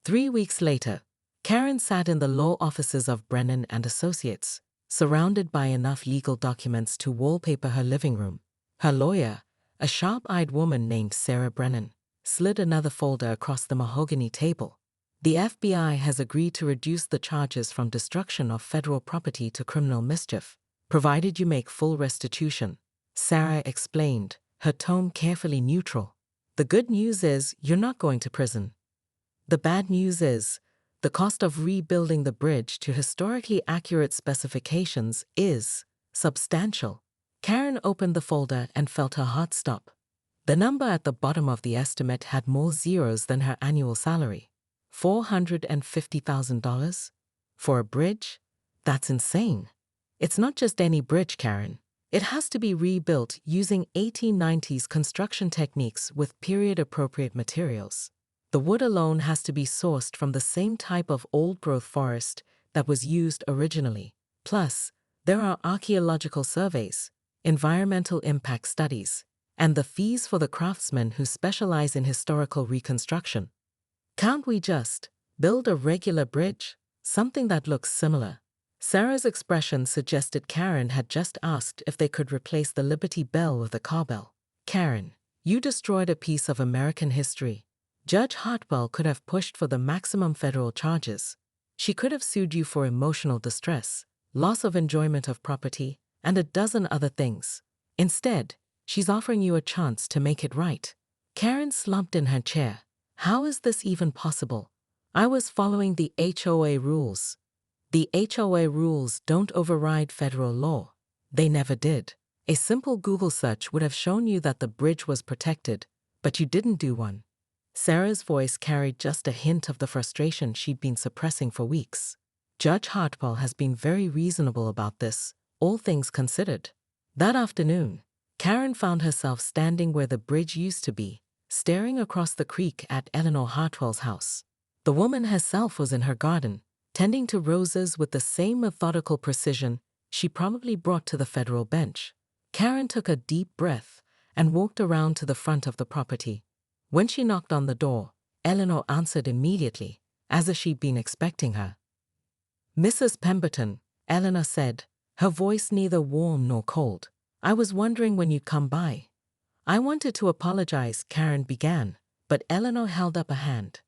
3 weeks later, Karen sat in the law offices of Brennan and Associates, surrounded by enough legal documents to wallpaper her living room. Her lawyer, a sharp-eyed woman named Sarah Brennan, slid another folder across the mahogany table. The FBI has agreed to reduce the charges from destruction of federal property to criminal mischief, provided you make full restitution, Sarah explained, her tone carefully neutral. The good news is you're not going to prison. The bad news is the cost of rebuilding the bridge to historically accurate specifications is substantial. Karen opened the folder and felt her heart stop. The number at the bottom of the estimate had more zeros than her annual salary. $450,000? For a bridge? That's insane. It's not just any bridge, Karen. It has to be rebuilt using 1890s construction techniques with period-appropriate materials. The wood alone has to be sourced from the same type of old-growth forest that was used originally. Plus, there are archaeological surveys, environmental impact studies, and the fees for the craftsmen who specialize in historical reconstruction. Can't we just build a regular bridge? Something that looks similar. Sarah's expression suggested Karen had just asked if they could replace the Liberty Bell with a cowbell. Karen, you destroyed a piece of American history. Judge Hartwell could have pushed for the maximum federal charges. She could have sued you for emotional distress, loss of enjoyment of property, and a dozen other things. Instead, she's offering you a chance to make it right. Karen slumped in her chair. How is this even possible? I was following the HOA rules. The HOA rules don't override federal law. They never did. A simple Google search would have shown you that the bridge was protected, but you didn't do one. Sarah's voice carried just a hint of the frustration she'd been suppressing for weeks. Judge Hartwell has been very reasonable about this, all things considered. That afternoon, Karen found herself standing where the bridge used to be, staring across the creek at Eleanor Hartwell's house. The woman herself was in her garden, tending to roses with the same methodical precision she probably brought to the federal bench. Karen took a deep breath and walked around to the front of the property. When she knocked on the door, Eleanor answered immediately, as if she'd been expecting her. "Mrs. Pemberton," Eleanor said, her voice neither warm nor cold. "I was wondering when you'd come by." "I wanted to apologize," Karen began, but Eleanor held up a hand.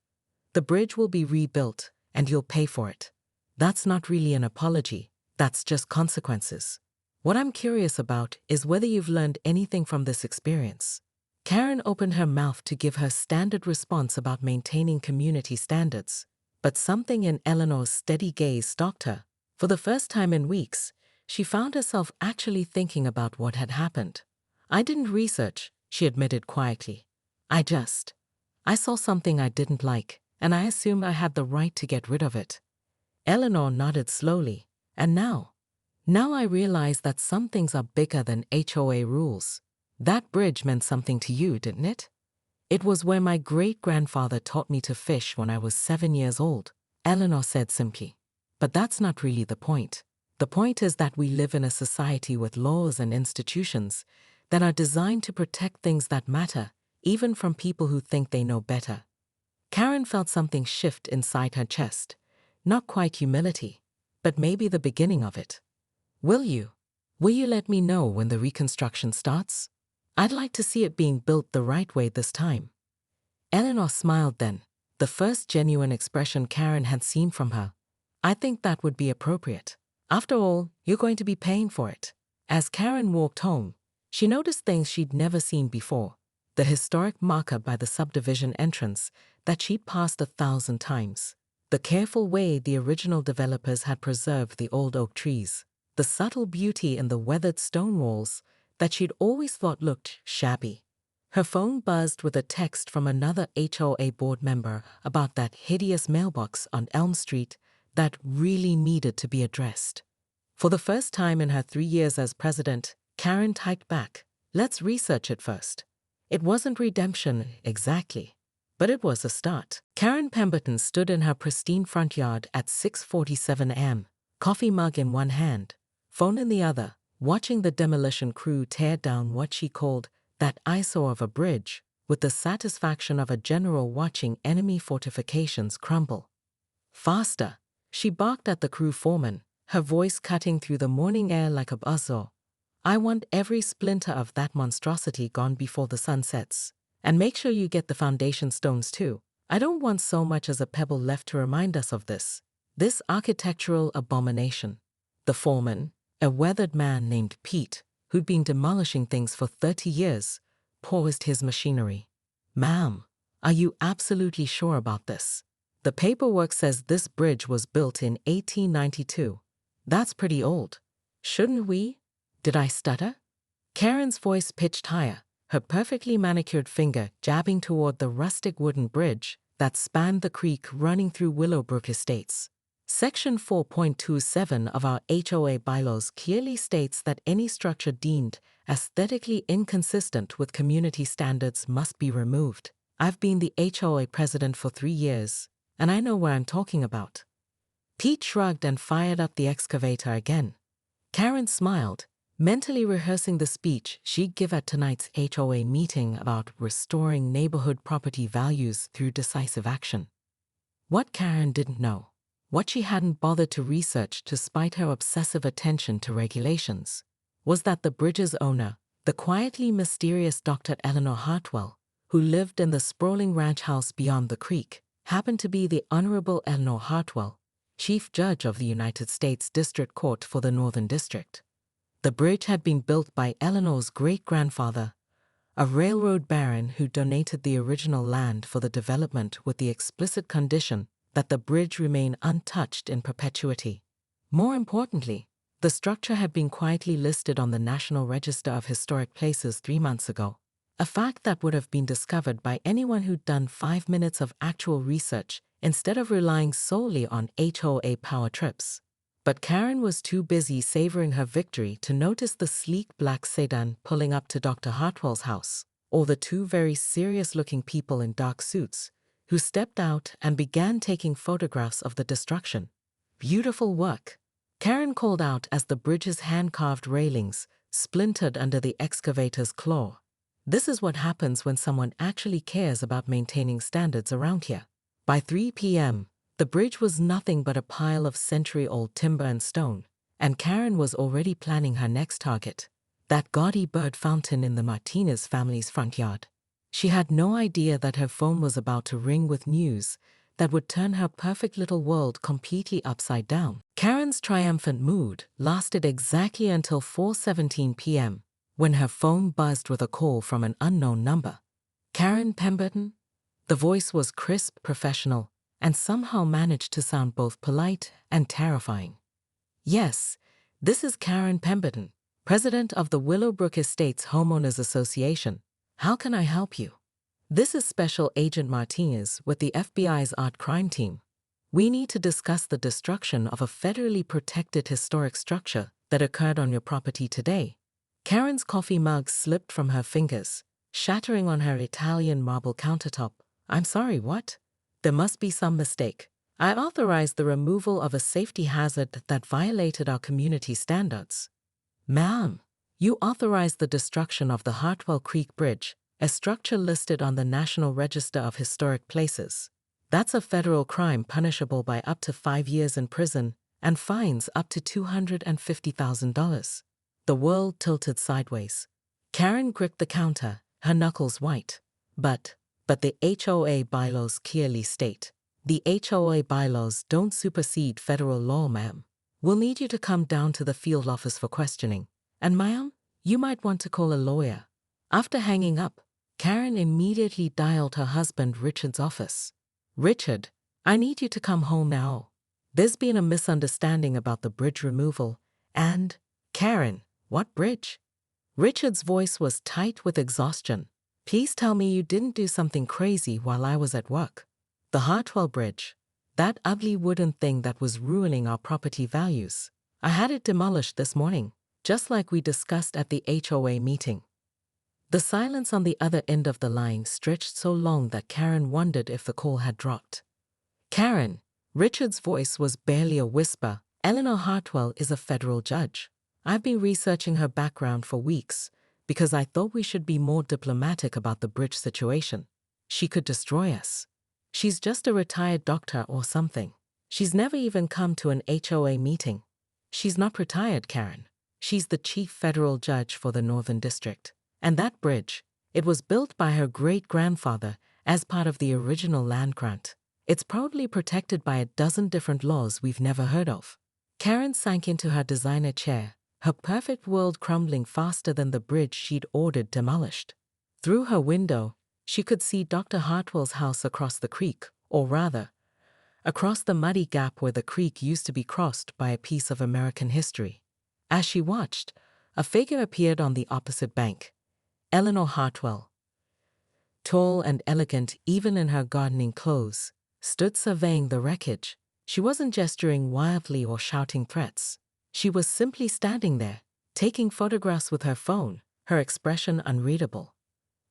"The bridge will be rebuilt, and you'll pay for it. That's not really an apology, that's just consequences. What I'm curious about is whether you've learned anything from this experience." Karen opened her mouth to give her standard response about maintaining community standards, but something in Eleanor's steady gaze stopped her. For the first time in weeks, she found herself actually thinking about what had happened. "I didn't research," she admitted quietly. I saw something I didn't like, and I assumed I had the right to get rid of it." Eleanor nodded slowly. "And now I realize that some things are bigger than HOA rules. That bridge meant something to you, didn't it?" "It was where my great-grandfather taught me to fish when I was 7 years old," Eleanor said simply. "But that's not really the point. The point is that we live in a society with laws and institutions that are designed to protect things that matter, even from people who think they know better." Karen felt something shift inside her chest. Not quite humility, but maybe the beginning of it. Will you let me know when the reconstruction starts? I'd like to see it being built the right way this time." Eleanor smiled then, the first genuine expression Karen had seen from her. "I think that would be appropriate. After all, you're going to be paying for it." As Karen walked home, she noticed things she'd never seen before. The historic marker by the subdivision entrance that she'd passed 1,000 times. The careful way the original developers had preserved the old oak trees. The subtle beauty in the weathered stone walls that she'd always thought looked shabby. Her phone buzzed with a text from another HOA board member about that hideous mailbox on Elm Street that really needed to be addressed. For the first time in her 3 years as president, Karen typed back, "Let's research it first." It wasn't redemption exactly, but it was a start. Karen Pemberton stood in her pristine front yard at 6:47 a.m., coffee mug in one hand, phone in the other, watching the demolition crew tear down what she called that eyesore of a bridge with the satisfaction of a general watching enemy fortifications crumble. Faster, she barked at the crew foreman, her voice cutting through the morning air like a buzzsaw. I want every splinter of that monstrosity gone before the sun sets. And make sure you get the foundation stones too. I don't want so much as a pebble left to remind us of this architectural abomination. The foreman, a weathered man named Pete, who'd been demolishing things for 30 years, paused his machinery. Ma'am, are you absolutely sure about this? The paperwork says this bridge was built in 1892. That's pretty old. Shouldn't we? Did I stutter? Karen's voice pitched higher, her perfectly manicured finger jabbing toward the rustic wooden bridge that spanned the creek running through Willowbrook Estates. Section 4.27 of our HOA bylaws clearly states that any structure deemed aesthetically inconsistent with community standards must be removed. I've been the HOA president for 3 years, and I know what I'm talking about. Pete shrugged and fired up the excavator again. Karen smiled, mentally rehearsing the speech she'd give at tonight's HOA meeting about restoring neighborhood property values through decisive action. What Karen didn't know, what she hadn't bothered to research despite her obsessive attention to regulations, was that the bridge's owner, the quietly mysterious Dr. Eleanor Hartwell, who lived in the sprawling ranch house beyond the creek, happened to be the Honorable Eleanor Hartwell, Chief Judge of the United States District Court for the Northern District. The bridge had been built by Eleanor's great-grandfather, a railroad baron who donated the original land for the development with the explicit condition that the bridge remain untouched in perpetuity. More importantly, the structure had been quietly listed on the National Register of Historic Places 3 months ago, a fact that would have been discovered by anyone who'd done 5 minutes of actual research instead of relying solely on HOA power trips. But Karen was too busy savoring her victory to notice the sleek black sedan pulling up to Dr. Hartwell's house, or the 2 very serious-looking people in dark suits who stepped out and began taking photographs of the destruction. Beautiful work, Karen called out as the bridge's hand-carved railings splintered under the excavator's claw. This is what happens when someone actually cares about maintaining standards around here. By 3 p.m., the bridge was nothing but a pile of century-old timber and stone, and Karen was already planning her next target, that gaudy bird fountain in the Martinez family's front yard. She had no idea that her phone was about to ring with news that would turn her perfect little world completely upside down. Karen's triumphant mood lasted exactly until 4:17 p.m., when her phone buzzed with a call from an unknown number. Karen Pemberton? The voice was crisp, professional, and somehow managed to sound both polite and terrifying. Yes, this is Karen Pemberton, president of the Willowbrook Estates Homeowners Association. How can I help you? This is Special Agent Martinez with the FBI's Art Crime Team. We need to discuss the destruction of a federally protected historic structure that occurred on your property today. Karen's coffee mug slipped from her fingers, shattering on her Italian marble countertop. I'm sorry, what? There must be some mistake. I authorized the removal of a safety hazard that violated our community standards. Ma'am, you authorized the destruction of the Hartwell Creek Bridge, a structure listed on the National Register of Historic Places. That's a federal crime punishable by up to 5 years in prison and fines up to $250,000. The world tilted sideways. Karen gripped the counter, her knuckles white. But the HOA bylaws clearly state, the HOA bylaws don't supersede federal law, ma'am. We'll need you to come down to the field office for questioning. And ma'am, you might want to call a lawyer. After hanging up, Karen immediately dialed her husband Richard's office. Richard, I need you to come home now. There's been a misunderstanding about the bridge removal, and… Karen, what bridge? Richard's voice was tight with exhaustion. Please tell me you didn't do something crazy while I was at work. The Hartwell Bridge, that ugly wooden thing that was ruining our property values. I had it demolished this morning, just like we discussed at the HOA meeting. The silence on the other end of the line stretched so long that Karen wondered if the call had dropped. Karen, Richard's voice was barely a whisper. Eleanor Hartwell is a federal judge. I've been researching her background for weeks, because I thought we should be more diplomatic about the bridge situation. She could destroy us. She's just a retired doctor or something. She's never even come to an HOA meeting. She's not retired, Karen. She's the chief federal judge for the Northern District. And that bridge, it was built by her great-grandfather as part of the original land grant. It's proudly protected by a dozen different laws we've never heard of. Karen sank into her designer chair, her perfect world crumbling faster than the bridge she'd ordered demolished. Through her window, she could see Dr. Hartwell's house across the creek, or rather, across the muddy gap where the creek used to be crossed by a piece of American history. As she watched, a figure appeared on the opposite bank. Eleanor Hartwell, tall and elegant even in her gardening clothes, stood surveying the wreckage. She wasn't gesturing wildly or shouting threats. She was simply standing there, taking photographs with her phone, her expression unreadable.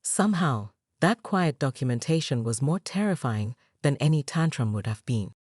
Somehow, that quiet documentation was more terrifying than any tantrum would have been.